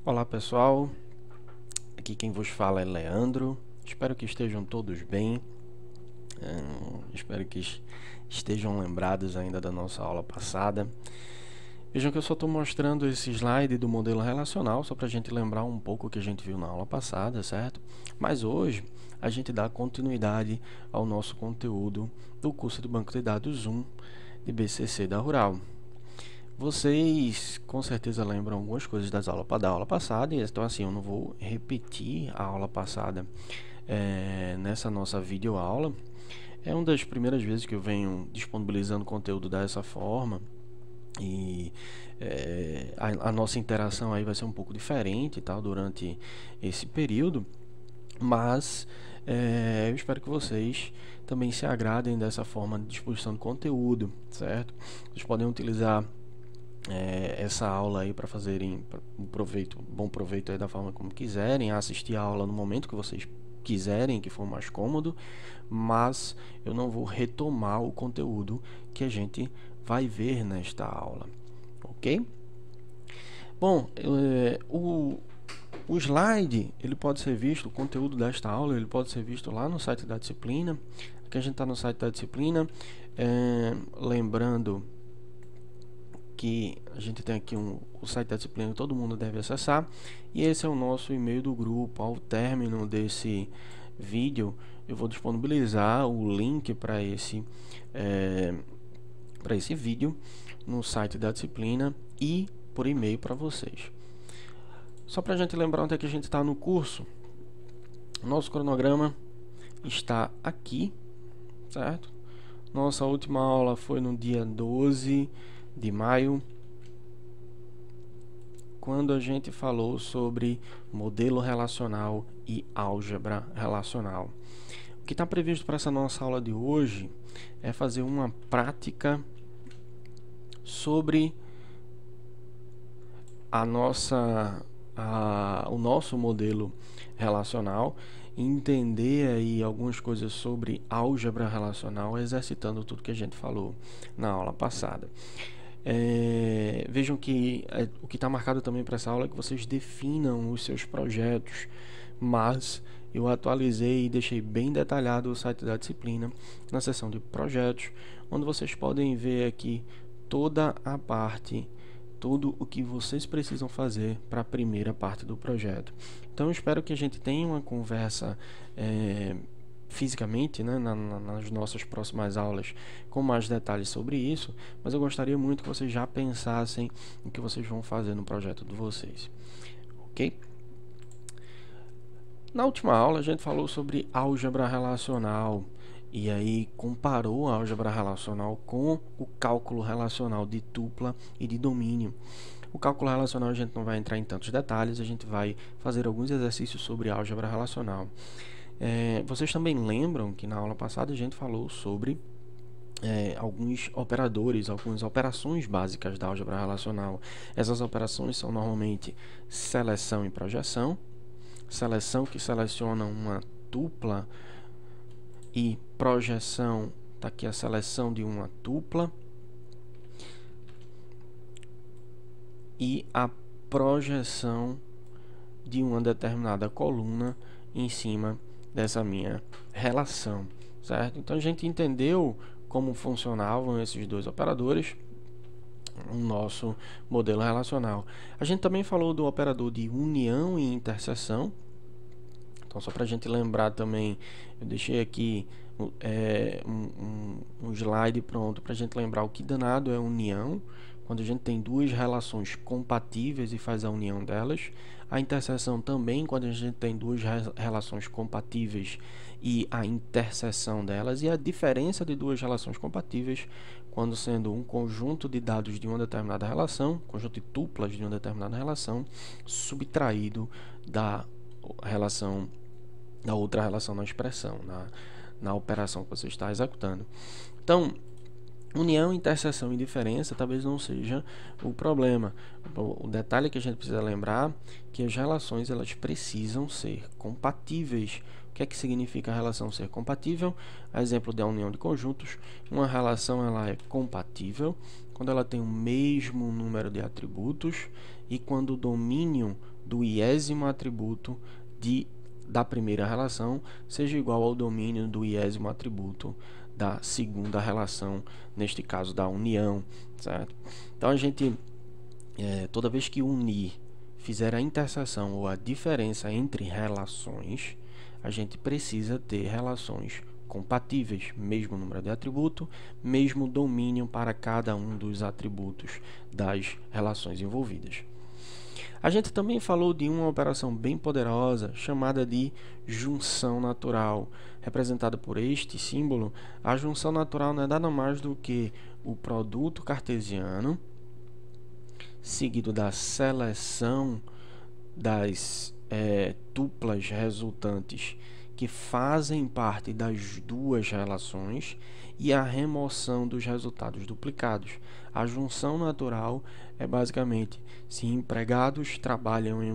Olá pessoal, aqui quem vos fala é Leandro. Espero que estejam todos bem. Espero que estejam lembrados ainda da nossa aula passada. Vejam que eu só estou mostrando esse slide do modelo relacional só para a gente lembrar um pouco o que a gente viu na aula passada, certo? Mas hoje a gente dá continuidade ao nosso conteúdo do curso de Banco de Dados 1 de BCC da Rural. Vocês com certeza lembram algumas coisas da aula passada, então assim, eu não vou repetir a aula passada nessa nossa videoaula. É uma das primeiras vezes que eu venho disponibilizando conteúdo dessa forma e a nossa interação aí vai ser um pouco diferente, tá, durante esse período, mas eu espero que vocês também se agradem dessa forma de disposição de conteúdo, certo? Vocês podem utilizar essa aula aí para fazerem bom proveito aí da forma como quiserem, assistir a aula no momento que vocês quiserem, que for mais cômodo, mas eu não vou retomar o conteúdo que a gente vai ver nesta aula, ok? Bom, o slide, ele pode ser visto, o conteúdo desta aula, ele pode ser visto lá no site da disciplina. Aqui a gente está no site da disciplina, lembrando que a gente tem aqui o site da disciplina que todo mundo deve acessar, e esse é o nosso e-mail do grupo. Ao término desse vídeo eu vou disponibilizar o link para esse vídeo no site da disciplina e por e-mail para vocês. Só para a gente lembrar onde é que a gente está no curso, nosso cronograma está aqui, certo? Nossa última aula foi no dia 12 de maio, quando a gente falou sobre modelo relacional e álgebra relacional. O que está previsto para essa nossa aula de hoje é fazer uma prática sobre o nosso modelo relacional, entender aí algumas coisas sobre álgebra relacional, exercitando tudo que a gente falou na aula passada. Vejam que o que está marcado também para essa aula é que vocês definam os seus projetos, mas eu atualizei e deixei bem detalhado o site da disciplina na seção de projetos, onde vocês podem ver aqui toda a parte, tudo o que vocês precisam fazer para a primeira parte do projeto. Então eu espero que a gente tenha uma conversa fisicamente, né, nas nossas próximas aulas com mais detalhes sobre isso, mas eu gostaria muito que vocês já pensassem no que vocês vão fazer no projeto de vocês, ok? Na última aula a gente falou sobre álgebra relacional e aí comparou a álgebra relacional com o cálculo relacional de tupla e de domínio. O cálculo relacional a gente não vai entrar em tantos detalhes, a gente vai fazer alguns exercícios sobre álgebra relacional. Vocês também lembram que na aula passada a gente falou sobre alguns operadores, algumas operações básicas da álgebra relacional. Essas operações são normalmente seleção e projeção. Seleção que seleciona uma tupla e projeção, está aqui a seleção de uma tupla e a projeção de uma determinada coluna em cima dessa minha relação, certo? Então a gente entendeu como funcionavam esses dois operadores no nosso modelo relacional. A gente também falou do operador de união e interseção. Então só para a gente lembrar também, eu deixei aqui um slide pronto para a gente lembrar o que danado é união, quando a gente tem duas relações compatíveis e faz a união delas. A interseção também, quando a gente tem duas relações compatíveis e a interseção delas. E a diferença de duas relações compatíveis, quando sendo um conjunto de dados de uma determinada relação, conjunto de tuplas de uma determinada relação, subtraído da relação, da outra relação na expressão, na operação que você está executando. Então, união, interseção e diferença talvez não seja o problema. O detalhe que a gente precisa lembrar é que as relações elas precisam ser compatíveis. O que é que significa a relação ser compatível? A exemplo da união de conjuntos, uma relação ela é compatível quando ela tem o mesmo número de atributos e quando o domínio do iésimo atributo da primeira relação seja igual ao domínio do iésimo atributo da segunda relação, neste caso da união, certo? Então a gente, toda vez que unir fizer a interseção ou a diferença entre relações, a gente precisa ter relações compatíveis, mesmo número de atributo, mesmo domínio para cada um dos atributos das relações envolvidas. A gente também falou de uma operação bem poderosa chamada de junção natural, representada por este símbolo. A junção natural não é nada mais do que o produto cartesiano seguido da seleção das tuplas resultantes que fazem parte das duas relações e a remoção dos resultados duplicados. A junção natural é basicamente se empregados trabalham em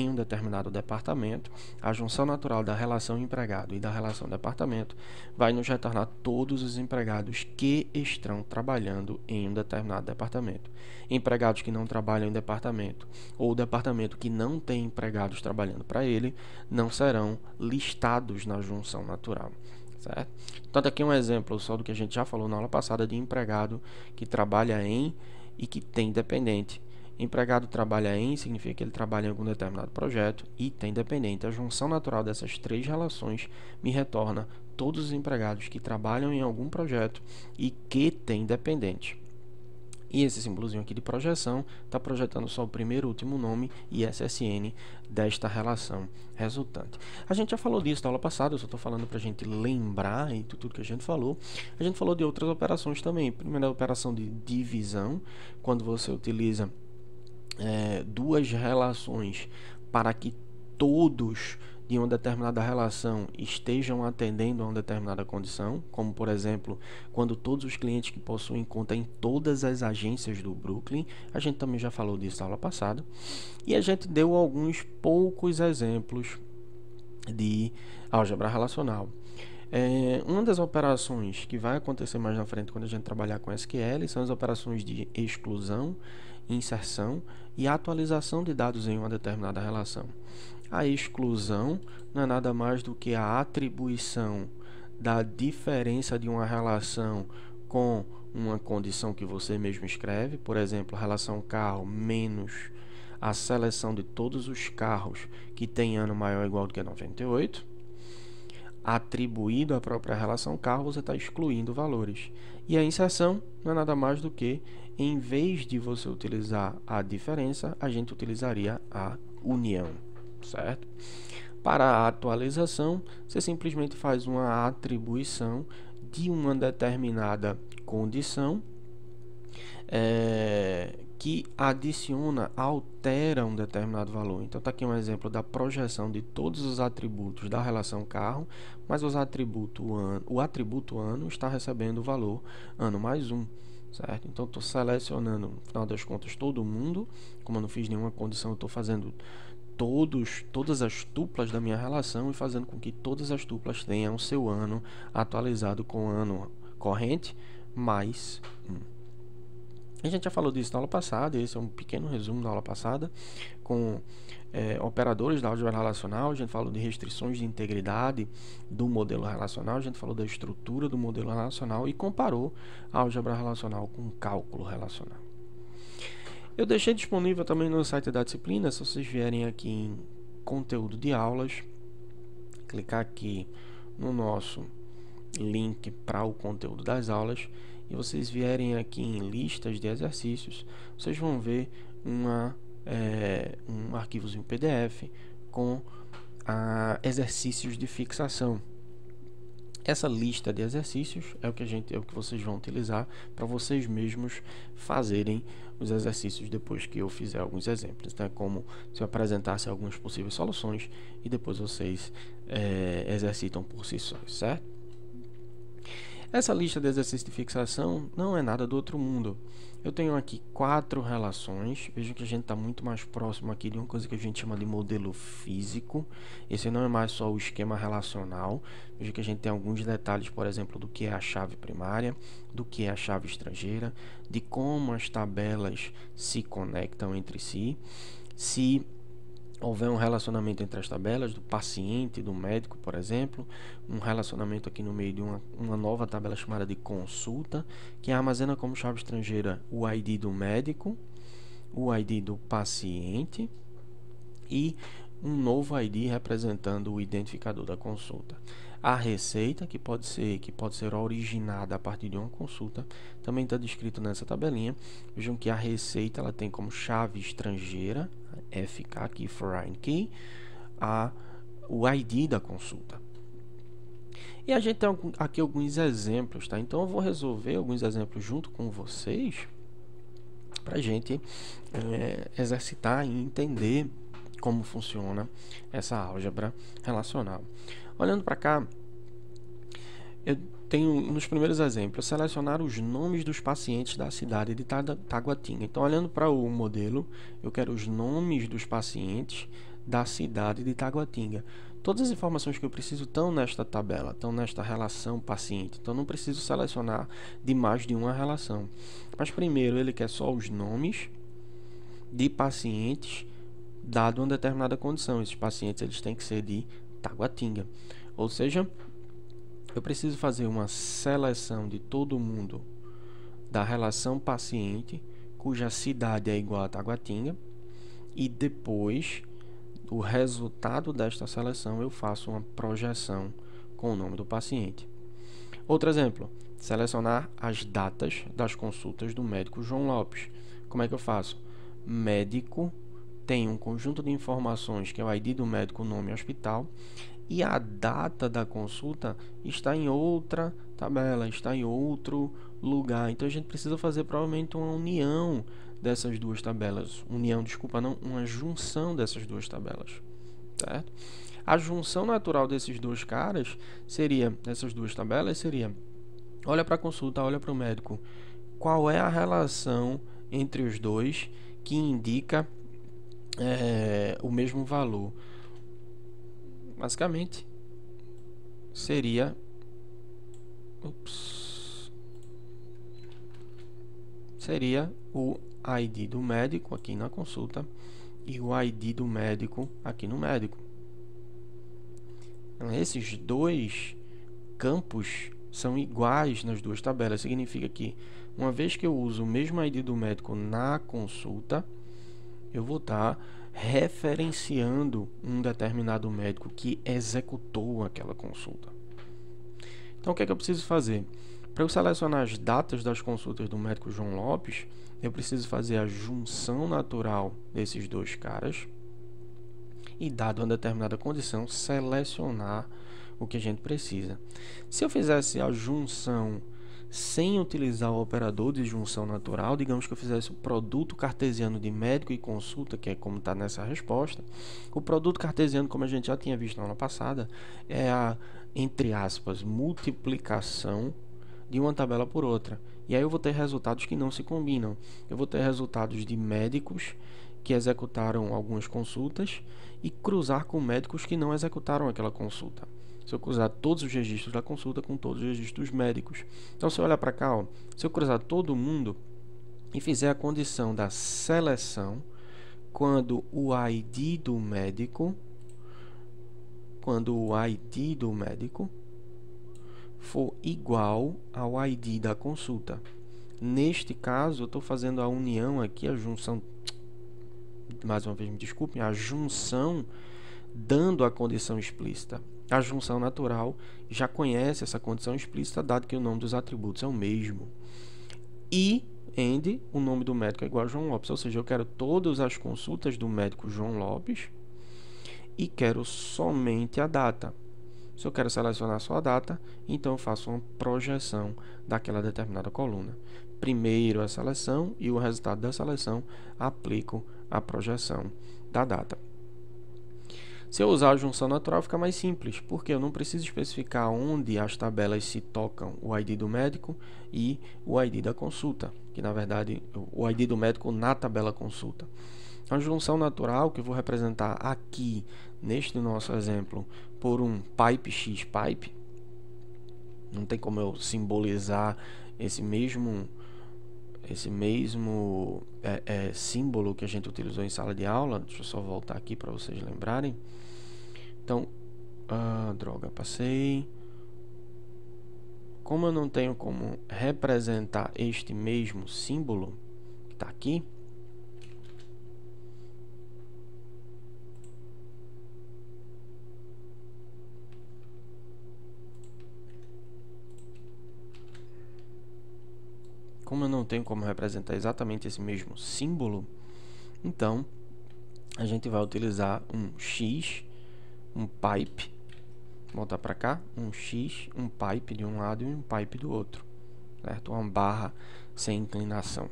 um determinado departamento, a junção natural da relação empregado e da relação departamento vai nos retornar todos os empregados que estão trabalhando em um determinado departamento. Empregados que não trabalham em departamento ou departamento que não tem empregados trabalhando para ele não serão listados na junção natural. Certo? Então, aqui um exemplo só do que a gente já falou na aula passada de empregado que trabalha em e que tem dependente. Empregado trabalha em significa que ele trabalha em algum determinado projeto e tem dependente. A junção natural dessas três relações me retorna todos os empregados que trabalham em algum projeto e que tem dependente. E esse símbolozinho aqui de projeção está projetando só o primeiro e último nome e SSN desta relação resultante. A gente já falou disso na aula passada, eu só estou falando para a gente lembrar e tudo que a gente falou. A gente falou de outras operações também. Primeiro, a operação de divisão, quando você utiliza duas relações para que todos de uma determinada relação estejam atendendo a uma determinada condição, como por exemplo, quando todos os clientes que possuem conta em todas as agências do Brooklyn. A gente também já falou disso na aula passada, e a gente deu alguns poucos exemplos de álgebra relacional. Uma das operações que vai acontecer mais na frente quando a gente trabalhar com SQL são as operações de exclusão, inserção e atualização de dados em uma determinada relação. A exclusão não é nada mais do que a atribuição da diferença de uma relação com uma condição que você mesmo escreve, por exemplo, relação carro menos a seleção de todos os carros que têm ano maior ou igual do que 98. Atribuído à própria relação carro, você está excluindo valores. E a inserção não é nada mais do que, em vez de você utilizar a diferença, a gente utilizaria a união, certo? Para a atualização, você simplesmente faz uma atribuição de uma determinada condição que adiciona, altera um determinado valor. Então, está aqui um exemplo da projeção de todos os atributos da relação carro, mas o atributo ano está recebendo o valor ano mais 1. Certo? Então, estou selecionando, no final das contas, todo mundo. Como eu não fiz nenhuma condição, eu estou fazendo todas as tuplas da minha relação e fazendo com que todas as tuplas tenham o seu ano atualizado com o ano corrente mais 1. A gente já falou disso na aula passada, esse é um pequeno resumo da aula passada, com operadores da álgebra relacional. A gente falou de restrições de integridade do modelo relacional, a gente falou da estrutura do modelo relacional e comparou a álgebra relacional com o cálculo relacional. Eu deixei disponível também no site da disciplina, se vocês vierem aqui em conteúdo de aulas, clicar aqui no nosso link para o conteúdo das aulas, e vocês vierem aqui em listas de exercícios, vocês vão ver um arquivozinho PDF com exercícios de fixação. Essa lista de exercícios é o que vocês vão utilizar para vocês mesmos fazerem os exercícios depois que eu fizer alguns exemplos. Então, é como se eu apresentasse algumas possíveis soluções e depois vocês exercitam por si só, certo? Essa lista de exercícios de fixação não é nada do outro mundo. Eu tenho aqui 4 relações. Veja que a gente está muito mais próximo aqui de uma coisa que a gente chama de modelo físico. Esse não é mais só o esquema relacional. Veja que a gente tem alguns detalhes, por exemplo, do que é a chave primária, do que é a chave estrangeira, de como as tabelas se conectam entre si. Se houver um relacionamento entre as tabelas do paciente e do médico, por exemplo, um relacionamento aqui no meio de uma nova tabela chamada de consulta, que armazena como chave estrangeira o ID do médico, o ID do paciente e um novo ID representando o identificador da consulta. A receita, que pode ser originada a partir de uma consulta, também está descrito nessa tabelinha. Vejam que a receita ela tem como chave estrangeira, FK, Key Foreign Key, o ID da consulta. E a gente tem aqui alguns exemplos, tá? Então eu vou resolver alguns exemplos junto com vocês para a gente exercitar e entender como funciona essa álgebra relacional. Olhando para cá, eu tenho nos primeiros exemplos selecionar os nomes dos pacientes da cidade de Taguatinga. Então, olhando para o modelo, eu quero os nomes dos pacientes da cidade de Taguatinga. Todas as informações que eu preciso estão nesta tabela, estão nesta relação paciente. Então, não preciso selecionar de mais de uma relação. Mas primeiro, ele quer só os nomes de pacientes dado uma determinada condição. Esses pacientes eles têm que ser de Taguatinga. Ou seja, eu preciso fazer uma seleção de todo mundo da relação paciente cuja cidade é igual a Taguatinga e depois do resultado desta seleção eu faço uma projeção com o nome do paciente. Outro exemplo, selecionar as datas das consultas do médico João Lopes. Como é que eu faço? Médico tem um conjunto de informações que é o ID do médico, nome e hospital, e a data da consulta está em outra tabela, está em outro lugar. Então a gente precisa fazer provavelmente uma união dessas duas tabelas. Uma junção dessas duas tabelas, certo? A junção natural desses dois caras dessas duas tabelas seria: olha para a consulta, olha para o médico. Qual é a relação entre os dois que indica o mesmo valor? Basicamente seria o ID do médico aqui na consulta e o ID do médico aqui no médico. Então, esses dois campos são iguais nas duas tabelas. Significa que uma vez que eu uso o mesmo ID do médico na consulta, eu vou estar referenciando um determinado médico que executou aquela consulta. Então, o que é que eu preciso fazer? Para eu selecionar as datas das consultas do médico João Lopes, eu preciso fazer a junção natural desses dois caras e, dado uma determinada condição, selecionar o que a gente precisa. Se eu fizesse a junção sem utilizar o operador de junção natural, digamos que eu fizesse o produto cartesiano de médico e consulta, que é como está nessa resposta. O produto cartesiano, como a gente já tinha visto na aula passada, é a, entre aspas, multiplicação de uma tabela por outra. E aí eu vou ter resultados que não se combinam. Eu vou ter resultados de médicos que executaram algumas consultas e cruzar com médicos que não executaram aquela consulta. Se eu cruzar todos os registros da consulta com todos os registros médicos. Então, se eu olhar para cá, ó, se eu cruzar todo mundo e fizer a condição da seleção, quando o ID do médico for igual ao ID da consulta. Neste caso, eu estou fazendo a união aqui, a junção, mais uma vez me desculpem, a junção dando a condição explícita. A junção natural já conhece essa condição explícita, dado que o nome dos atributos é o mesmo. E o nome do médico é igual a João Lopes, ou seja, eu quero todas as consultas do médico João Lopes e quero somente a data. Se eu quero selecionar só a data, então eu faço uma projeção daquela determinada coluna. Primeiro a seleção e o resultado da seleção aplico a projeção da data. Se eu usar a junção natural, fica mais simples, porque eu não preciso especificar onde as tabelas se tocam o ID do médico e o ID da consulta, que na verdade o ID do médico na tabela consulta. A junção natural, que eu vou representar aqui neste nosso exemplo por um pipe x pipe, não tem como eu simbolizar esse mesmo símbolo que a gente utilizou em sala de aula. Deixa eu só voltar aqui para vocês lembrarem. Então, droga, passei. Como eu não tenho como representar este mesmo símbolo que está aqui, representar exatamente esse mesmo símbolo, então a gente vai utilizar um X, um pipe, voltar para cá, um X, um pipe de um lado e um pipe do outro, certo? Uma barra sem inclinação.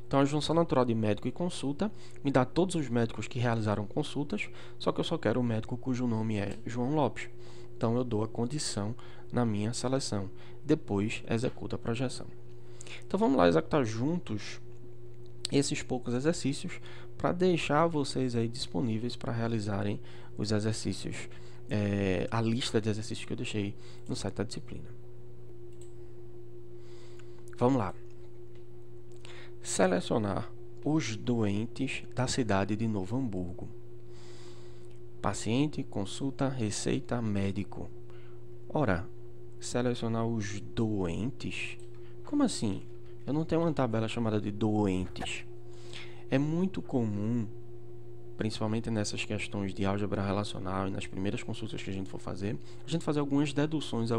Então a junção natural de médico e consulta me dá todos os médicos que realizaram consultas, só que eu só quero o médico cujo nome é João Lopes. Então eu dou a condição na minha seleção, depois executo a projeção. Então vamos lá executar juntos esses poucos exercícios para deixar vocês aí disponíveis para realizarem os exercícios, a lista de exercícios que eu deixei no site da disciplina. Vamos lá. Selecionar os doentes da cidade de Novo Hamburgo. Paciente, consulta, receita, médico. Ora, selecionar os doentes? Como assim? Eu não tenho uma tabela chamada de doentes. É muito comum, principalmente nessas questões de álgebra relacional e nas primeiras consultas que a gente for fazer, a gente fazer algumas deduções,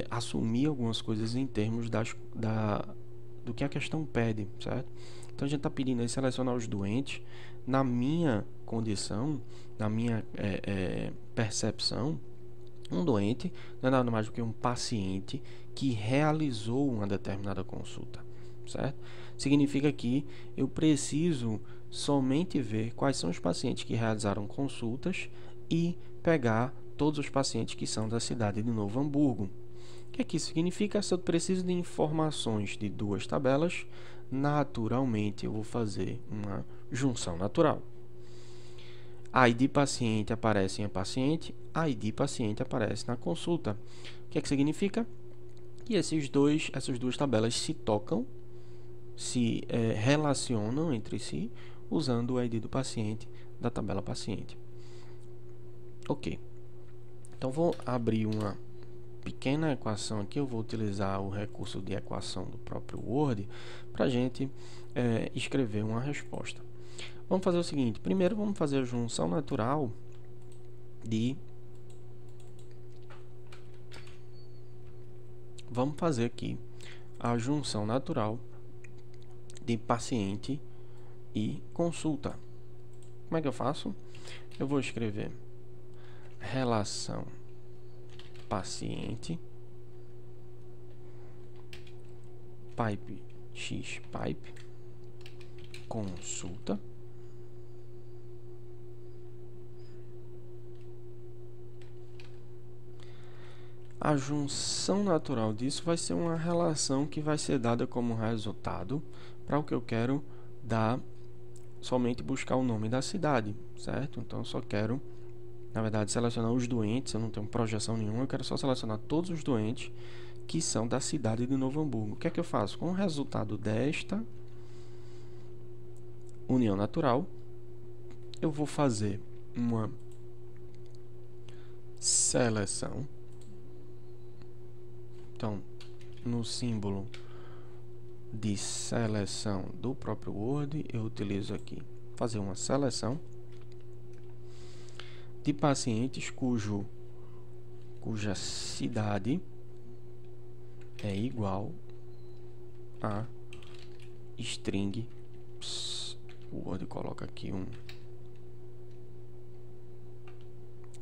assumir algumas coisas em termos do que a questão pede, certo? Então a gente está pedindo aí selecionar os doentes. Na minha condição, na minha percepção, um doente não é nada mais do que um paciente que realizou uma determinada consulta, certo? Significa que eu preciso somente ver quais são os pacientes que realizaram consultas e pegar todos os pacientes que são da cidade de Novo Hamburgo. O que é que isso significa? Se eu preciso de informações de duas tabelas, naturalmente eu vou fazer uma junção natural. ID paciente aparece em paciente, ID paciente aparece na consulta. O que é que significa? Que essas duas tabelas se tocam, se relacionam entre si, usando o ID do paciente da tabela paciente. Ok. Então, vou abrir uma pequena equação aqui. Eu vou utilizar o recurso de equação do próprio Word para a gente escrever uma resposta. Vamos fazer o seguinte. Primeiro, vamos fazer a junção natural Vamos fazer aqui a junção natural de paciente e consulta. Como é que eu faço? Eu vou escrever relação paciente, pipe x pipe, consulta, a junção natural disso vai ser uma relação que vai ser dada como resultado para o que eu quero dar, somente buscar o nome da cidade, certo? Então eu só quero, na verdade, selecionar os doentes. Eu não tenho projeção nenhuma, eu quero só selecionar todos os doentes que são da cidade de Novo Hamburgo. O que é que eu faço? Com o resultado desta união natural, eu vou fazer uma seleção. Então, no símbolo de seleção do próprio Word, eu utilizo aqui fazer uma seleção de pacientes cuja cidade é igual a string. O Word coloca aqui um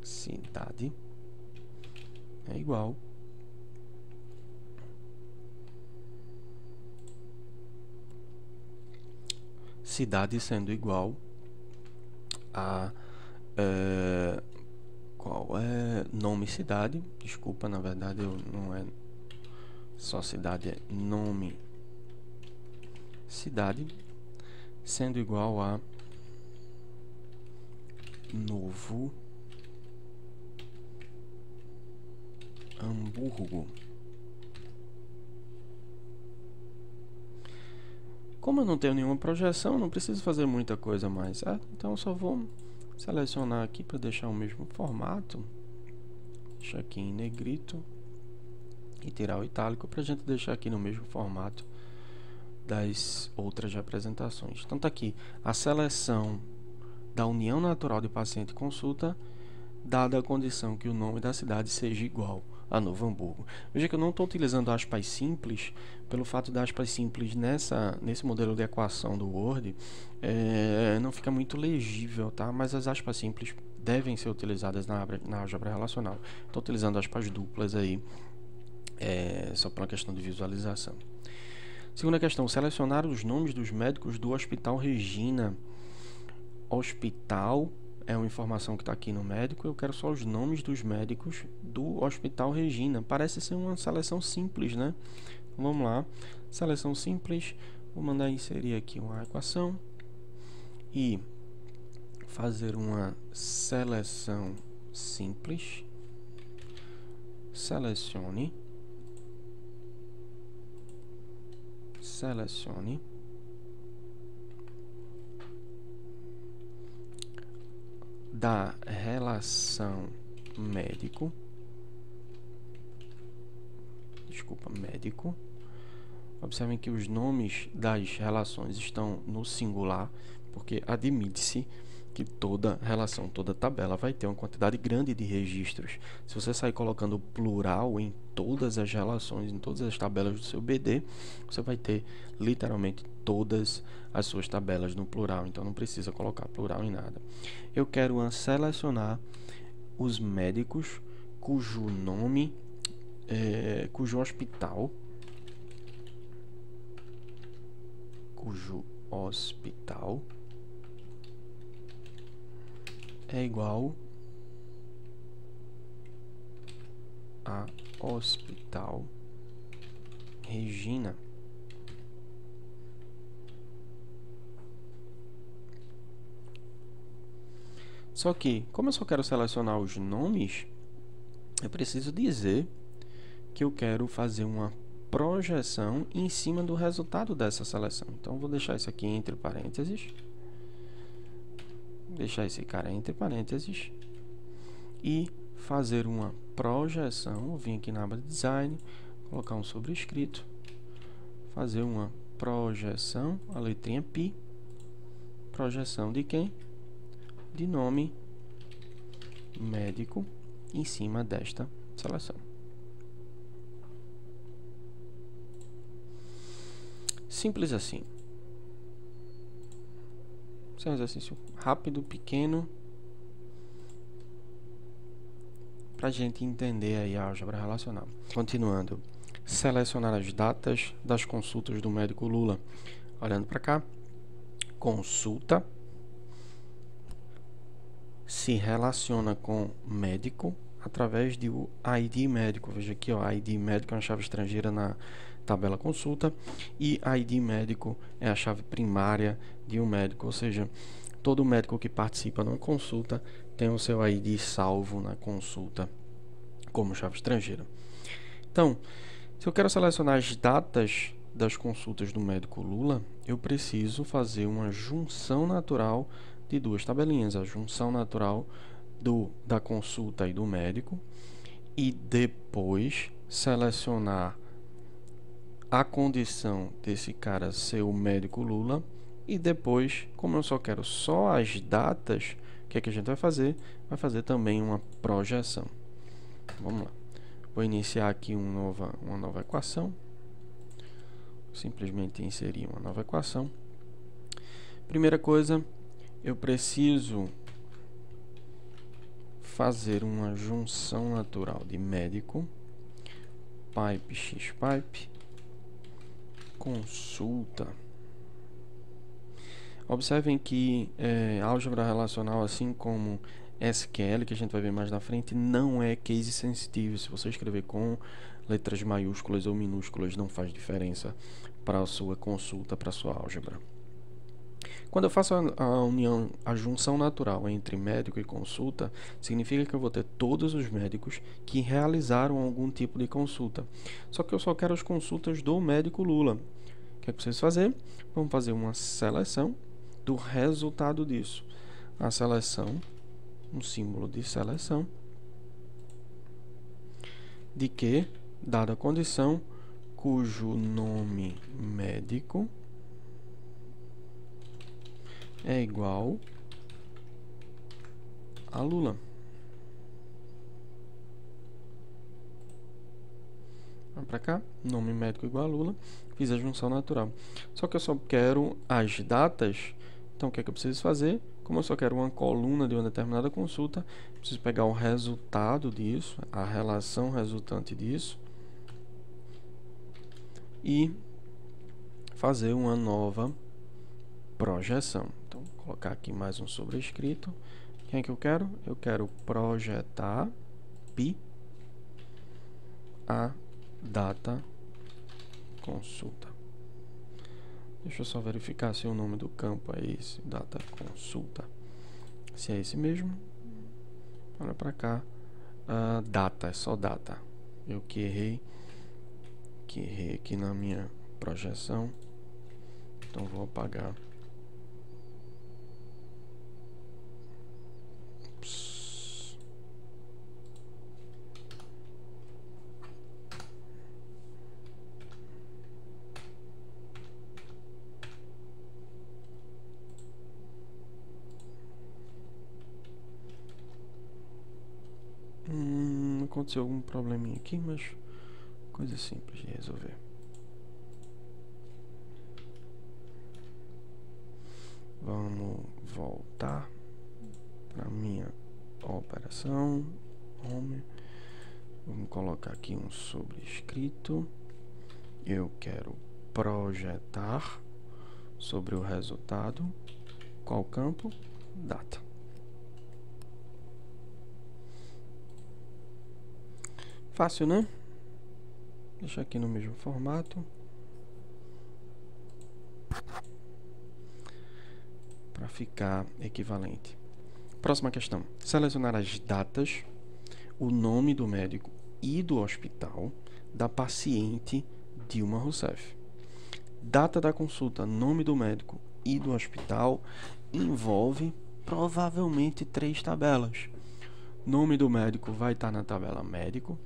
cidade é igual cidade sendo igual a Qual é nome cidade? Desculpa, na verdade não é só cidade, é nome cidade, sendo igual a Novo Hamburgo. Como eu não tenho nenhuma projeção, não preciso fazer muita coisa mais, certo? Então eu só vou selecionar aqui para deixar o mesmo formato. Deixar aqui em negrito e tirar o itálico para a gente deixar aqui no mesmo formato das outras representações. Então tá aqui a seleção da união natural de paciente e consulta, dada a condição que o nome da cidade seja igual a Novo Hamburgo. Veja que eu não estou utilizando aspas simples, pelo fato de aspas simples nesse modelo de equação do Word, não fica muito legível, tá? Mas as aspas simples devem ser utilizadas na álgebra relacional. Estou utilizando aspas duplas aí, só para uma questão de visualização. Segunda questão, selecionar os nomes dos médicos do Hospital Regina. Hospital é uma informação que está aqui no médico, eu quero só os nomes dos médicos do Hospital Regina. Parece ser uma seleção simples, né? Vamos lá, seleção simples, vou mandar inserir aqui uma equação e fazer uma seleção simples. Selecione da relação médico. Observem que os nomes das relações estão no singular, porque admite-se que toda relação, toda tabela vai ter uma quantidade grande de registros. Se você sair colocando plural em todas as relações, em todas as tabelas do seu BD, você vai ter literalmente todas as suas tabelas no plural, então não precisa colocar plural em nada. Eu quero selecionar os médicos cujo nome, cujo hospital é igual a Hospital Regina. Só que, como eu só quero selecionar os nomes, eu preciso dizer que eu quero fazer uma projeção em cima do resultado dessa seleção. Então, vou deixar isso aqui entre parênteses. Deixar esse cara entre parênteses. E fazer uma projeção. Vou vir aqui na aba de design, colocar um sobrescrito. Fazer uma projeção, a letrinha π. Projeção de quem? De nome médico em cima desta seleção. Simples assim. Esse é um exercício rápido, pequeno, para a gente entender aí a álgebra relacional. Continuando, selecionar as datas das consultas do médico Lula. Olhando para cá, consulta se relaciona com médico através de o ID médico. Veja aqui, ó, ID médico é uma chave estrangeira na tabela consulta e ID médico é a chave primária de um médico, ou seja, todo médico que participa numa consulta tem o seu ID salvo na consulta como chave estrangeira. Então, se eu quero selecionar as datas das consultas do médico Lula, eu preciso fazer uma junção natural de duas tabelinhas, a junção natural da consulta e do médico, e depois selecionar a condição desse cara ser o médico Lula, e depois, como eu só quero só as datas, o que é que a gente vai fazer? Vai fazer também uma projeção. Vamos lá. Vou iniciar aqui uma nova equação. Simplesmente inserir uma nova equação. Primeira coisa, eu preciso fazer uma junção natural de médico, pipe x pipe, consulta. Observem que álgebra relacional, assim como SQL, que a gente vai ver mais na frente, não é case sensitive. Se você escrever com letras maiúsculas ou minúsculas, não faz diferença para a sua consulta, para a sua álgebra. Quando eu faço a união, a junção natural entre médico e consulta, significa que eu vou ter todos os médicos que realizaram algum tipo de consulta. Só que eu só quero as consultas do médico Lula. O que é que eu preciso fazer? Vamos fazer uma seleção do resultado disso. A seleção, um símbolo de seleção, de que, dada a condição, cujo nome médico é igual a Lula. Vamos para cá, nome médico igual a Lula, fiz a junção natural. Só que eu só quero as datas, então o que é que eu preciso fazer? Como eu só quero uma coluna de uma determinada consulta, preciso pegar o resultado disso, a relação resultante disso, e fazer uma nova projeção. Então, vou colocar aqui mais um sobrescrito. Quem é que eu quero? Eu quero projetar pi a data consulta. Deixa eu só verificar se o nome do campo é esse, data consulta. Se é esse mesmo, olha para cá. Data, é só data. Eu que errei aqui na minha projeção. Então vou apagar. Aconteceu algum probleminha aqui, mas coisa simples de resolver. Vamos voltar para minha operação home. Vamos colocar aqui um sobrescrito. Eu quero projetar sobre o resultado. Qual campo? Data. Fácil, né? Deixa aqui no mesmo formato. Para ficar equivalente. Próxima questão. Selecionar as datas, o nome do médico e do hospital da paciente Dilma Rousseff. Data da consulta, nome do médico e do hospital envolve provavelmente 3 tabelas. Nome do médico vai estar na tabela médico.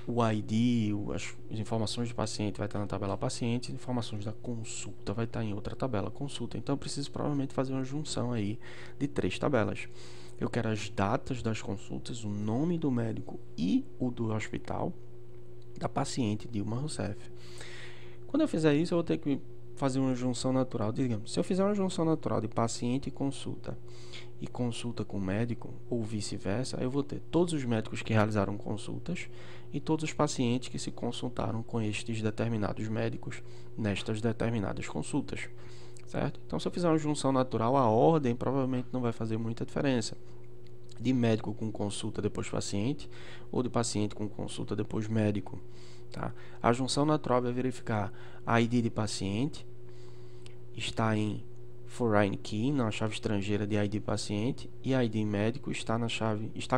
O ID, as informações do paciente vai estar na tabela paciente, informações da consulta vai estar em outra tabela consulta. Então eu preciso provavelmente fazer uma junção aí de 3 tabelas. Eu quero as datas das consultas, o nome do médico e o do hospital da paciente Dilma Rousseff. Quando eu fizer isso, eu vou ter que fazer uma junção natural. Digamos, se eu fizer uma junção natural de paciente e consulta com médico, ou vice-versa, eu vou ter todos os médicos que realizaram consultas e todos os pacientes que se consultaram com estes determinados médicos nestas determinadas consultas, certo? Então, se eu fizer uma junção natural, a ordem provavelmente não vai fazer muita diferença. De médico com consulta depois paciente, ou de paciente com consulta depois médico, tá? A junção natural vai verificar a ID de paciente, está em foreign key, na chave estrangeira de ID paciente, e ID médico está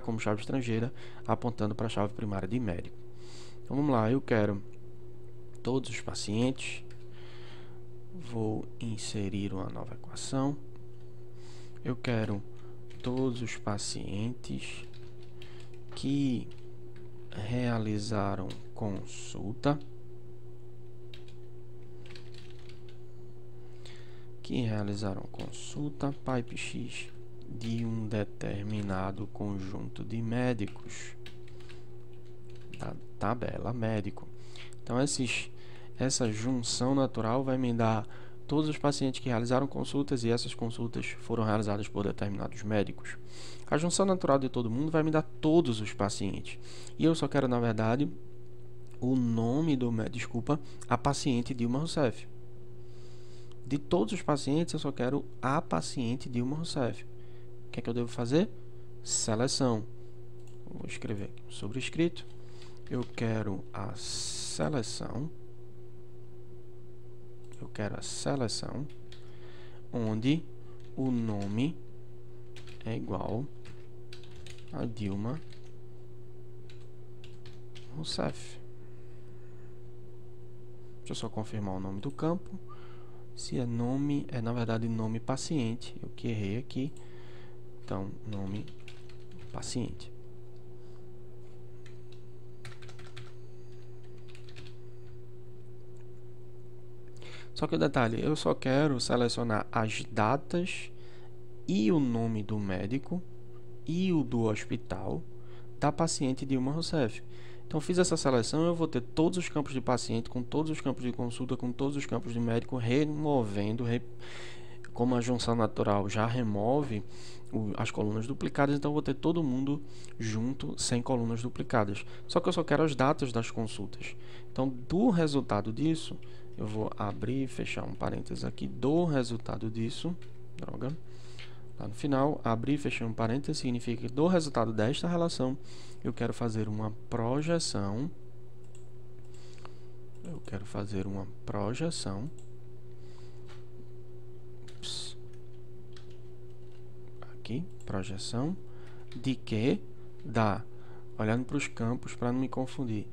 como chave estrangeira, apontando para a chave primária de médico. Então vamos lá, eu quero todos os pacientes, vou inserir uma nova equação, eu quero todos os pacientes que realizaram consulta, pipe X de um determinado conjunto de médicos da tabela médico. Então essa junção natural vai me dar todos os pacientes que realizaram consultas e essas consultas foram realizadas por determinados médicos. A junção natural de todo mundo vai me dar todos os pacientes. E eu só quero, na verdade, o nome do médico, a paciente Dilma Rousseff. De todos os pacientes, eu só quero a paciente Dilma Rousseff. que é que eu devo fazer? Seleção. Vou escrever aqui um sobrescrito. Eu quero a seleção. Onde o nome é igual a Dilma Rousseff. Deixa eu só confirmar o nome do campo. Se é nome, é na verdade nome paciente. Eu que errei aqui. Então, nome paciente. Só que o detalhe, eu só quero selecionar as datas e o nome do médico e o do hospital da paciente Dilma Rousseff. Então, fiz essa seleção, eu vou ter todos os campos de paciente, com todos os campos de consulta, com todos os campos de médico, removendo, como a junção natural já remove as colunas duplicadas, então eu vou ter todo mundo junto, sem colunas duplicadas. Só que eu só quero as datas das consultas. Então, do resultado disso, eu vou abrir e fechar um parênteses aqui, do resultado disso, lá no final, abrir e fechar um parênteses, significa que do resultado desta relação, eu quero fazer uma projeção. Aqui, projeção de que? Olhando para os campos para não me confundir.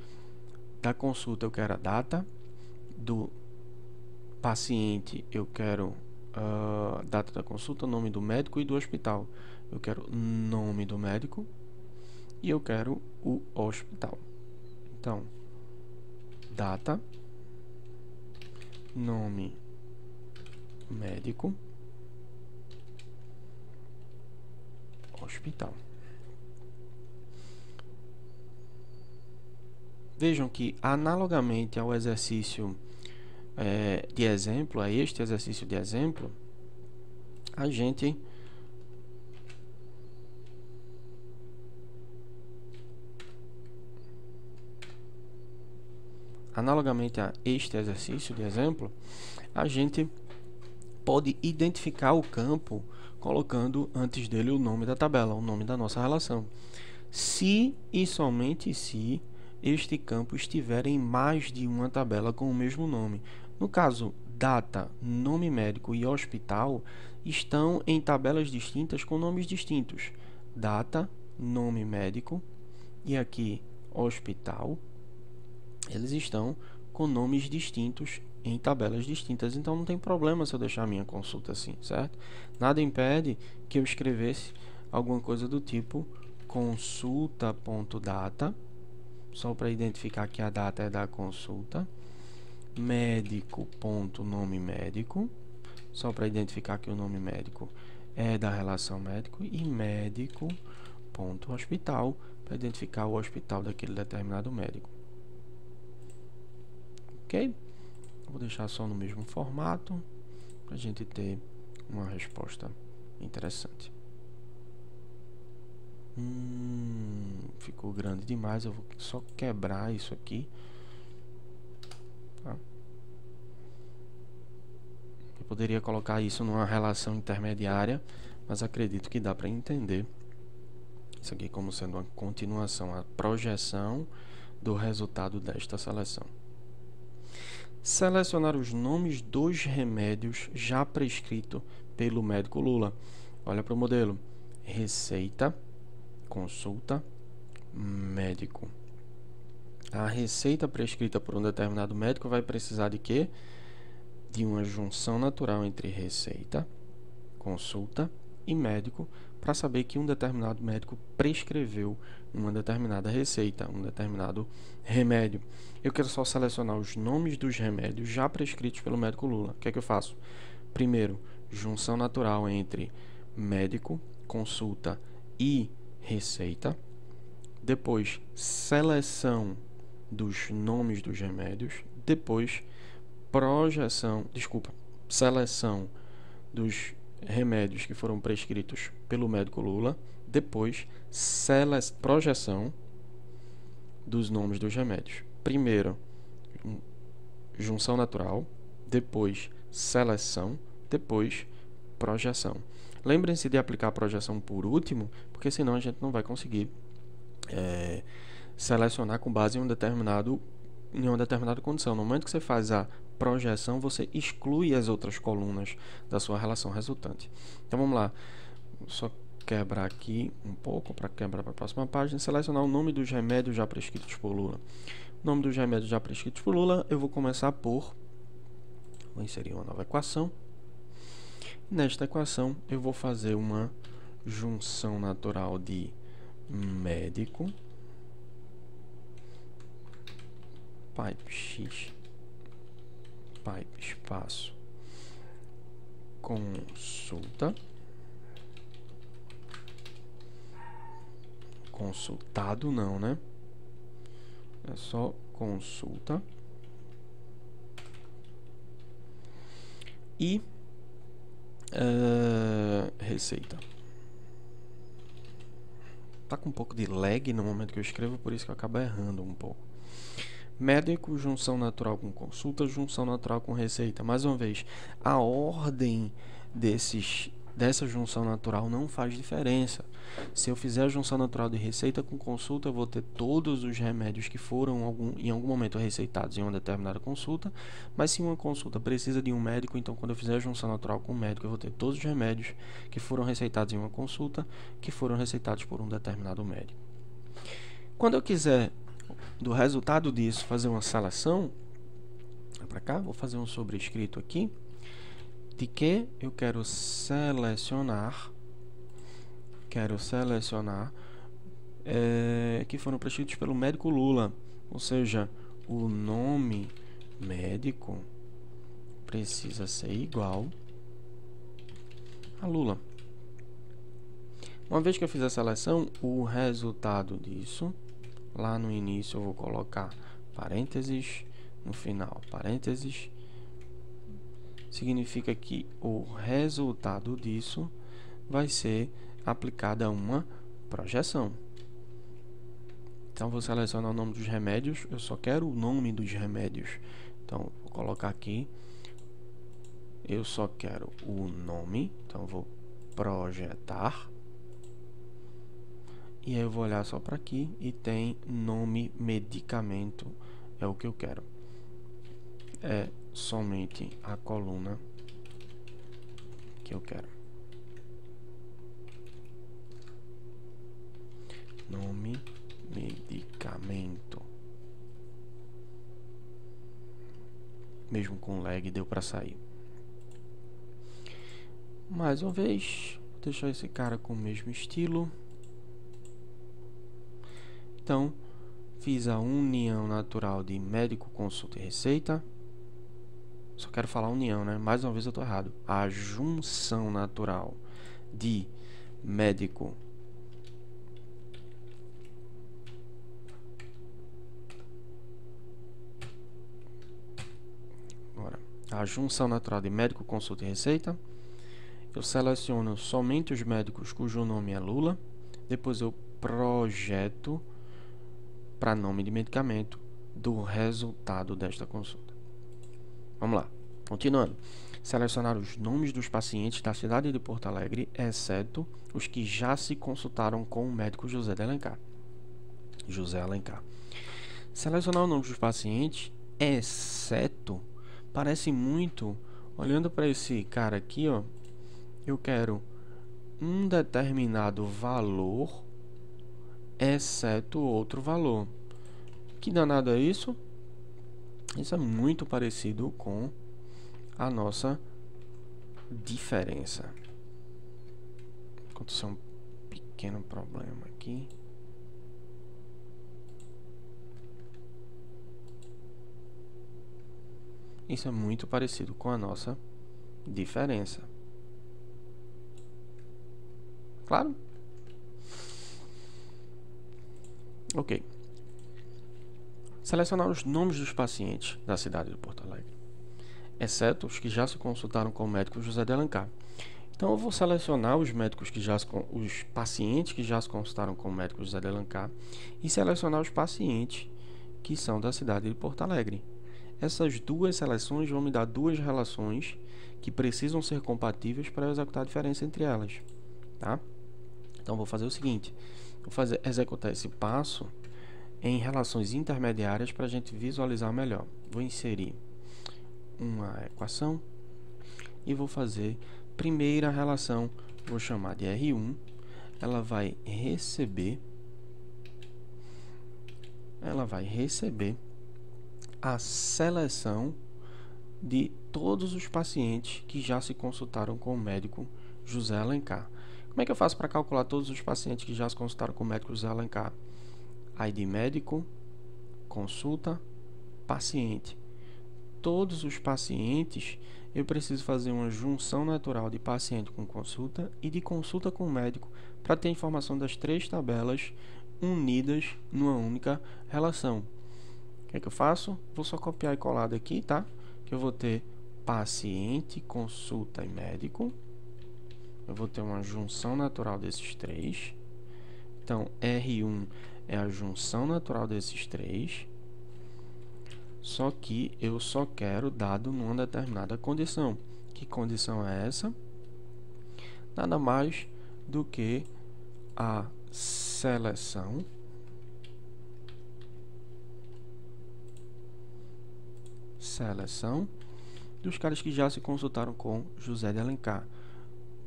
Da consulta eu quero a data, do paciente eu quero data da consulta, nome do médico, e do hospital eu quero nome do médico e eu quero o hospital. Então, data, nome médico, hospital. Vejam que, analogamente ao exercício de exemplo, a este exercício de exemplo, a gente pode identificar o campo colocando antes dele o nome da tabela, o nome da nossa relação. Se e somente se este campo estiver em mais de uma tabela com o mesmo nome. No caso, data, nome médico e hospital estão em tabelas distintas com nomes distintos. Data, nome médico e aqui hospital, eles estão com nomes distintos em tabelas distintas, então não tem problema se eu deixar a minha consulta assim, certo? Nada impede que eu escrevesse alguma coisa do tipo consulta.data, só para identificar que a data é da consulta, médico.nome médico, só para identificar que o nome médico é da relação médico, e médico.hospital, para identificar o hospital daquele determinado médico. Ok? Vou deixar só no mesmo formato, para a gente ter uma resposta interessante. Ficou grande demais, eu vou só quebrar isso aqui. Tá? Eu poderia colocar isso numa relação intermediária, mas acredito que dá para entender isso aqui como sendo uma continuação, a projeção do resultado desta seleção. Selecionar os nomes dos remédios já prescritos pelo médico Lula. Olha para o modelo: receita, consulta, médico. A receita prescrita por um determinado médico vai precisar de quê? De uma junção natural entre receita, consulta e médico, para saber que um determinado médico prescreveu uma determinada receita, um determinado remédio. Eu quero só selecionar os nomes dos remédios já prescritos pelo médico Lula. O que é que eu faço? Primeiro, junção natural entre médico, consulta e receita. Depois, seleção dos nomes dos remédios. Depois, seleção dos remédios que foram prescritos pelo médico Lula. Depois, projeção dos nomes dos remédios. Primeiro, junção natural. Depois, seleção. Depois, projeção. Lembrem-se de aplicar a projeção por último, porque senão a gente não vai conseguir selecionar com base em uma determinada condição. No momento que você faz a projeção, você exclui as outras colunas da sua relação resultante. Então vamos lá, vou só quebrar aqui um pouco para quebrar para a próxima página. Selecionar o nome dos remédios já prescritos por Lula. O nome dos remédios já prescritos por Lula, eu vou começar por... Vou inserir uma nova equação. Nesta equação, eu vou fazer uma junção natural de médico, pipe x, pipe espaço, consulta, consultado não, né? É só consulta. E receita. Tá com um pouco de lag no momento que eu escrevo, por isso que eu acabo errando um pouco. Médico, junção natural com consulta, junção natural com receita. Mais uma vez, a ordem dessa junção natural não faz diferença. Se eu fizer a junção natural de receita com consulta, eu vou ter todos os remédios que foram em algum momento receitados em uma determinada consulta, mas se uma consulta precisa de um médico, então quando eu fizer a junção natural com o médico, eu vou ter todos os remédios que foram receitados em uma consulta, que foram receitados por um determinado médico. Quando eu quiser, do resultado disso, fazer uma seleção, para cá, vou fazer um sobrescrito aqui, de que eu quero selecionar que foram prescritos pelo médico Lula, ou seja, o nome médico precisa ser igual a Lula. Uma vez que eu fiz a seleção, o resultado disso, lá no início eu vou colocar parênteses, no final parênteses, significa que o resultado disso vai ser aplicado a uma projeção. Então, vou selecionar o nome dos remédios, eu só quero o nome dos remédios. Então, vou colocar aqui, eu só quero o nome, então vou projetar. E aí eu vou olhar só para aqui e tem nome medicamento, é o que eu quero. É somente a coluna que eu quero. Nome, medicamento. Mesmo com lag deu para sair. Mais uma vez, vou deixar esse cara com o mesmo estilo. Então, fiz a união natural de médico, consulta e receita. Só quero falar união, né? Mais uma vez eu estou errado. A junção natural de médico, a junção natural de médico, consulta e receita. Eu seleciono somente os médicos cujo nome é Lula. Depois eu projeto para nome de medicamento do resultado desta consulta. Vamos lá, continuando. Selecionar os nomes dos pacientes da cidade de Porto Alegre, exceto os que já se consultaram com o médico José de Alencar. Selecionar o nome dos pacientes, exceto, parece muito, olhando para esse cara aqui, ó, eu quero um determinado valor, exceto outro valor. Que danado é isso? Isso é muito parecido com a nossa diferença. Aconteceu um pequeno problema aqui. Isso é muito parecido com a nossa diferença. Claro? Ok. Selecionar os nomes dos pacientes da cidade de Porto Alegre, exceto os que já se consultaram com o médico José de Alencar. Então eu vou selecionar os pacientes que já se consultaram com o médico José de Alencar e selecionar os pacientes que são da cidade de Porto Alegre, Essas duas seleções vão me dar duas relações que precisam ser compatíveis para eu executar a diferença entre elas, tá? Então, vou fazer o seguinte, executar esse passo em relações intermediárias para a gente visualizar melhor. Vou inserir uma equação e vou fazer primeira relação, vou chamar de R1, ela vai receber a seleção de todos os pacientes que já se consultaram com o médico José Alencar. Como é que eu faço para calcular todos os pacientes que já se consultaram com o médico José Alencar? ID médico, consulta, paciente. Todos os pacientes, eu preciso fazer uma junção natural de paciente com consulta e de consulta com médico para ter a informação das três tabelas unidas numa única relação. O que é que eu faço? Vou só copiar e colar daqui, tá? Que eu vou ter paciente, consulta e médico. Eu vou ter uma junção natural desses três. Então, R1 é a junção natural desses três. Só que eu só quero dado numa determinada condição. Que condição é essa? Nada mais do que a seleção dos caras que já se consultaram com José de Alencar.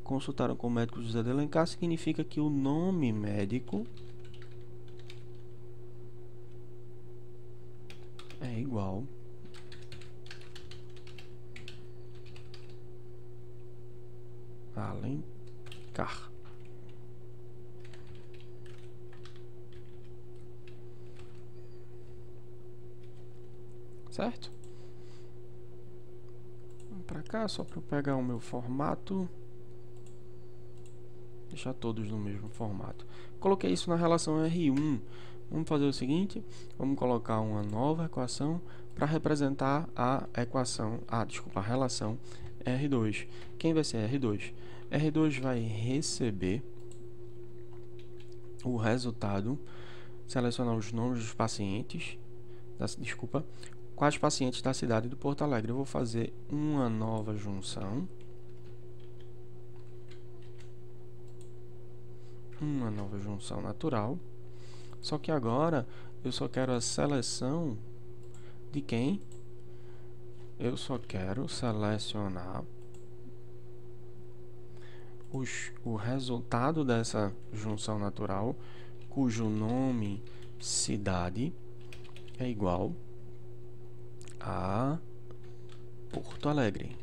Consultaram com o médico José de Alencar significa que o nome médico é igual a Alencar. Certo? Vamos para cá, só para eu pegar o meu formato. Deixar todos no mesmo formato. Coloquei isso na relação R1. Vamos fazer o seguinte, vamos colocar uma nova equação para representar a relação R2. Quem vai ser R2? R2 vai receber o resultado, selecionar os nomes dos pacientes, quais pacientes da cidade do Porto Alegre. Eu vou fazer uma nova junção. Uma nova junção natural. Só que agora eu só quero a seleção de quem? Eu só quero selecionar o resultado dessa junção natural, cujo nome cidade é igual a Porto Alegre.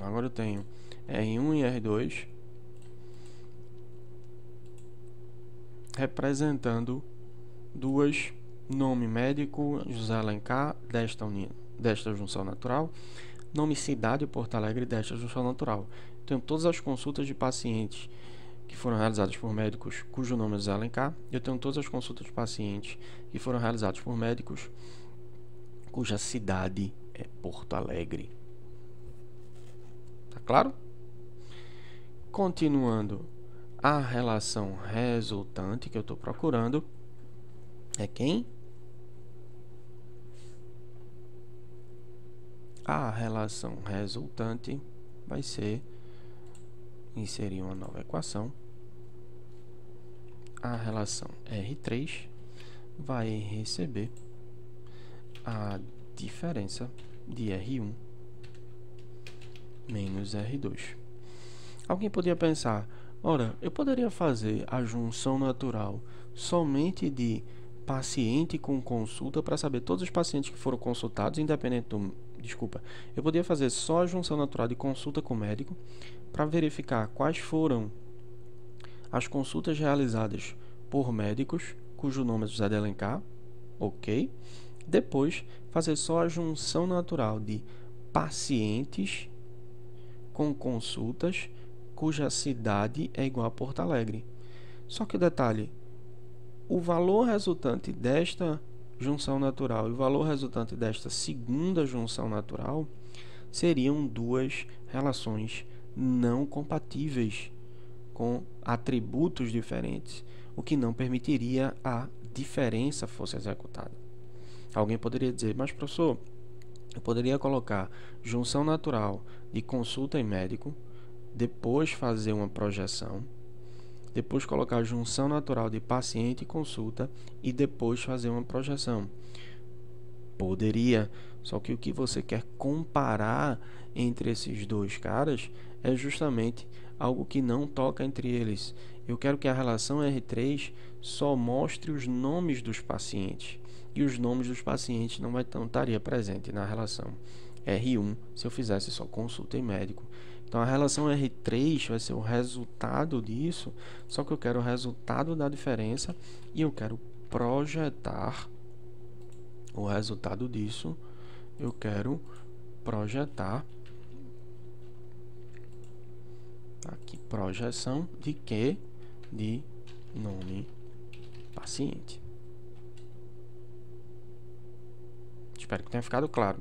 Agora eu tenho R1 e R2 representando duas, nome médico José Alencar desta junção natural, nome cidade Porto Alegre desta junção natural. Tenho todas as consultas de pacientes que foram realizadas por médicos cujo nome é José Alencar. Eu tenho todas as consultas de pacientes que foram realizadas por médicos cuja cidade é Porto Alegre. Tá claro? Continuando, a relação resultante que eu estou procurando é quem? A relação resultante vai ser inserir uma nova equação. A relação R3 vai receber a diferença de R1 menos R2. Alguém poderia pensar, ora, eu poderia fazer a junção natural somente de paciente com consulta para saber todos os pacientes que foram consultados, independente do... Desculpa, eu poderia fazer só a junção natural de consulta com médico para verificar quais foram as consultas realizadas por médicos cujo nome é José de Alencar, ok? Depois, fazer só a junção natural de pacientes com consultas cuja cidade é igual a Porto Alegre. Só que o detalhe, o valor resultante desta junção natural e o valor resultante desta segunda junção natural seriam duas relações não compatíveis com atributos diferentes, o que não permitiria a diferença fosse executada. Alguém poderia dizer, mas professor, eu poderia colocar junção natural de consulta e médico, depois fazer uma projeção, depois colocar junção natural de paciente e consulta e depois fazer uma projeção. Poderia, só que o que você quer comparar entre esses dois caras é justamente algo que não toca entre eles. Eu quero que a relação R3 só mostre os nomes dos pacientes, e os nomes dos pacientes não estaria presente na relação R1 se eu fizesse só consulta e médico. Então a relação R3 vai ser o resultado disso, só que eu quero o resultado da diferença e eu quero projetar o resultado disso. Eu quero projetar aqui, projeção de quê? De nome paciente. Espero que tenha ficado claro,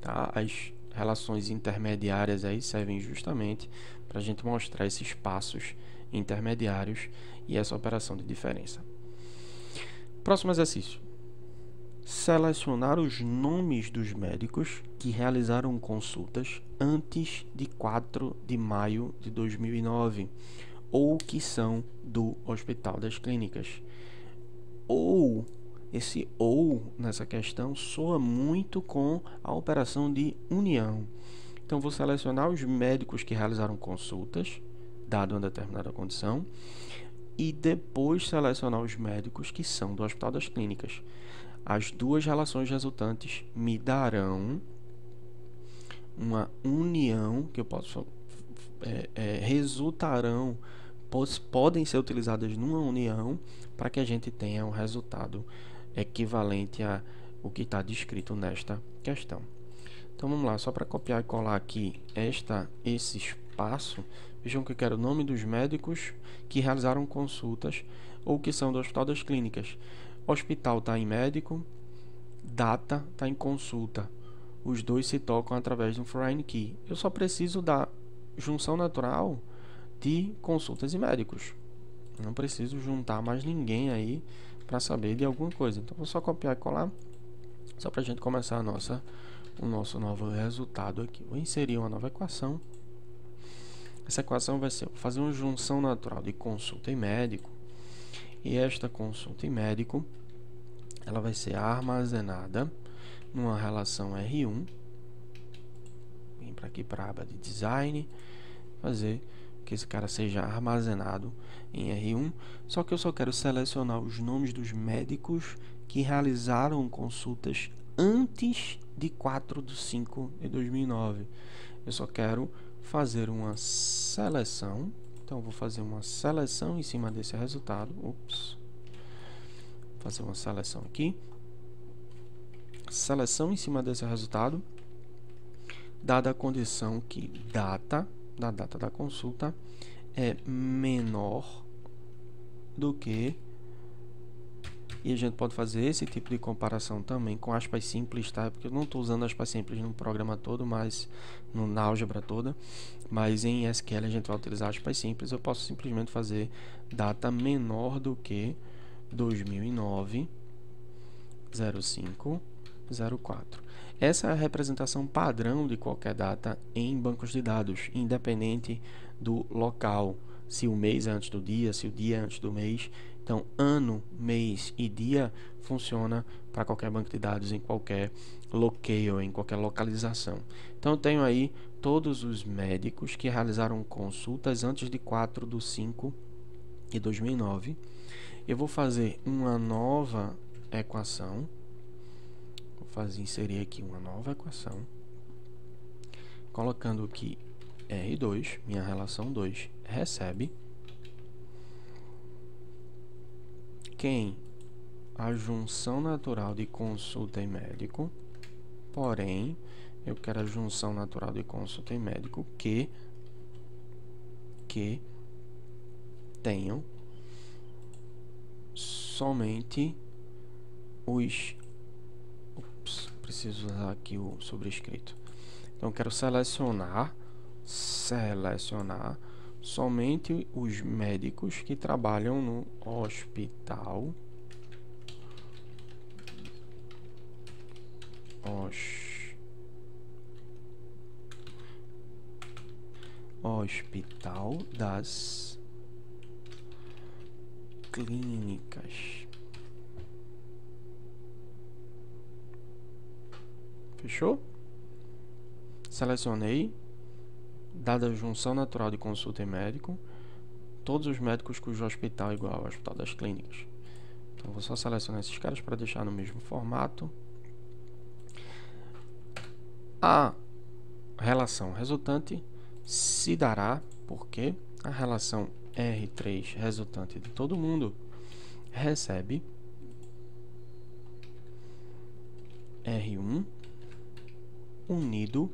tá? As relações intermediárias aí servem justamente para a gente mostrar esses passos intermediários e essa operação de diferença. Próximo exercício. Selecionar os nomes dos médicos que realizaram consultas antes de 4 de maio de 2009 ou que são do Hospital das Clínicas. Ou, esse ou nessa questão soa muito com a operação de união. Então, vou selecionar os médicos que realizaram consultas, dado uma determinada condição, e depois selecionar os médicos que são do Hospital das Clínicas. As duas relações resultantes me darão uma união, que eu posso resultarão, podem ser utilizadas numa união para que a gente tenha um resultado equivalente a o que está descrito nesta questão. Então vamos lá, só para copiar e colar aqui esse espaço, vejam que eu quero o nome dos médicos que realizaram consultas ou que são do Hospital das Clínicas. Hospital está em médico, data está em consulta. Os dois se tocam através de um foreign key. Eu só preciso da junção natural de consultas e médicos. Não preciso juntar mais ninguém aí para saber de alguma coisa. Então vou só copiar e colar, só para a gente começar o nosso novo resultado aqui. Vou inserir uma nova equação. Essa equação vai ser fazer uma junção natural de consulta e médico. E esta consulta e médico, ela vai ser armazenada numa relação R1. Vem para aqui para a aba de design, fazer que esse cara seja armazenado em R1. Só que eu só quero selecionar os nomes dos médicos que realizaram consultas antes de 4/5/2009. Eu só quero fazer uma seleção. Então, vou fazer uma seleção em cima desse resultado. Vou fazer uma seleção aqui. Seleção em cima desse resultado, dada a condição que data da consulta é menor do que... E a gente pode fazer esse tipo de comparação também com aspas simples, tá? Porque eu não estou usando aspas simples no programa todo, mas na álgebra toda. Mas em SQL a gente vai utilizar aspas simples. Eu posso simplesmente fazer data menor do que 2009 05 04. Essa é a representação padrão de qualquer data em bancos de dados, independente do local. Se o mês é antes do dia, se o dia é antes do mês. Então, ano, mês e dia funciona para qualquer banco de dados, em qualquer locale, em qualquer localização. Então, eu tenho aí todos os médicos que realizaram consultas antes de 4/5/2009. Eu vou fazer uma nova equação. Inserir aqui uma nova equação, colocando que R2, minha relação 2, recebe quem? A junção natural de consulta e médico, porém, eu quero a junção natural de consulta e médico que tenham somente os... preciso usar aqui o sobrescrito. Então, eu quero selecionar somente os médicos que trabalham no hospital. Hospital das Clínicas. Fechou? Selecionei, dada a junção natural de consulta e médico, todos os médicos cujo hospital é igual ao Hospital das Clínicas. Então vou só selecionar esses caras para deixar no mesmo formato. A relação resultante se dará porque a relação R3 resultante de todo mundo recebe R1 unido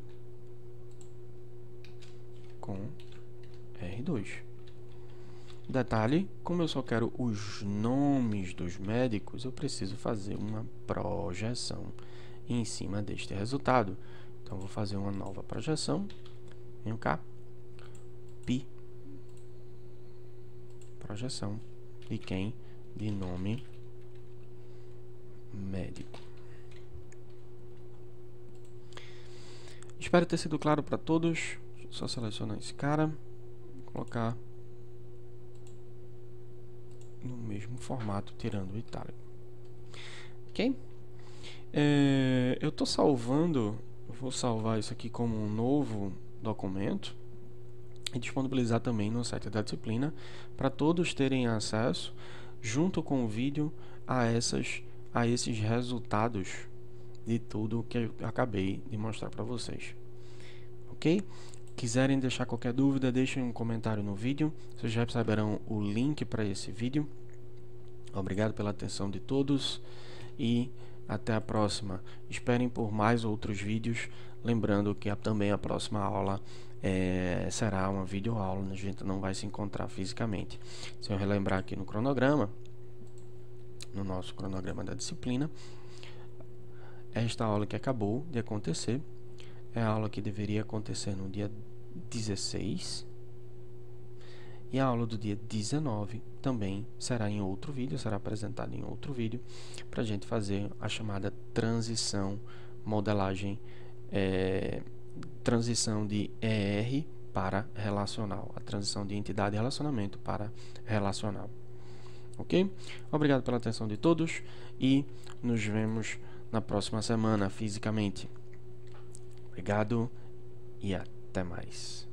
com R2. Detalhe, como eu só quero os nomes dos médicos, eu preciso fazer uma projeção em cima deste resultado. Então, vou fazer uma nova projeção. Venho cá. Pi. Projeção. De quem? De nome médico. Espero ter sido claro para todos. Só selecionar esse cara. Colocar no mesmo formato, tirando o itálico. Ok? Eu estou salvando. Vou salvar isso aqui como um novo documento e disponibilizar também no site da disciplina para todos terem acesso, junto com o vídeo, a esses resultados de tudo que eu acabei de mostrar para vocês. Ok? Quiserem deixar qualquer dúvida, deixem um comentário no vídeo. Vocês já receberão o link para esse vídeo. Obrigado pela atenção de todos e até a próxima. Esperem por mais outros vídeos. Lembrando que também a próxima aula será uma videoaula, a gente não vai se encontrar fisicamente. Se eu relembrar aqui no cronograma, no nosso cronograma da disciplina, esta aula que acabou de acontecer é a aula que deveria acontecer no dia 16. E a aula do dia 19 também será em outro vídeo, será apresentada em outro vídeo, para a gente fazer a chamada transição, modelagem, transição de ER para relacional, a transição de entidade e relacionamento para relacional. Ok? Obrigado pela atenção de todos e nos vemos na próxima semana fisicamente. Obrigado e até mais.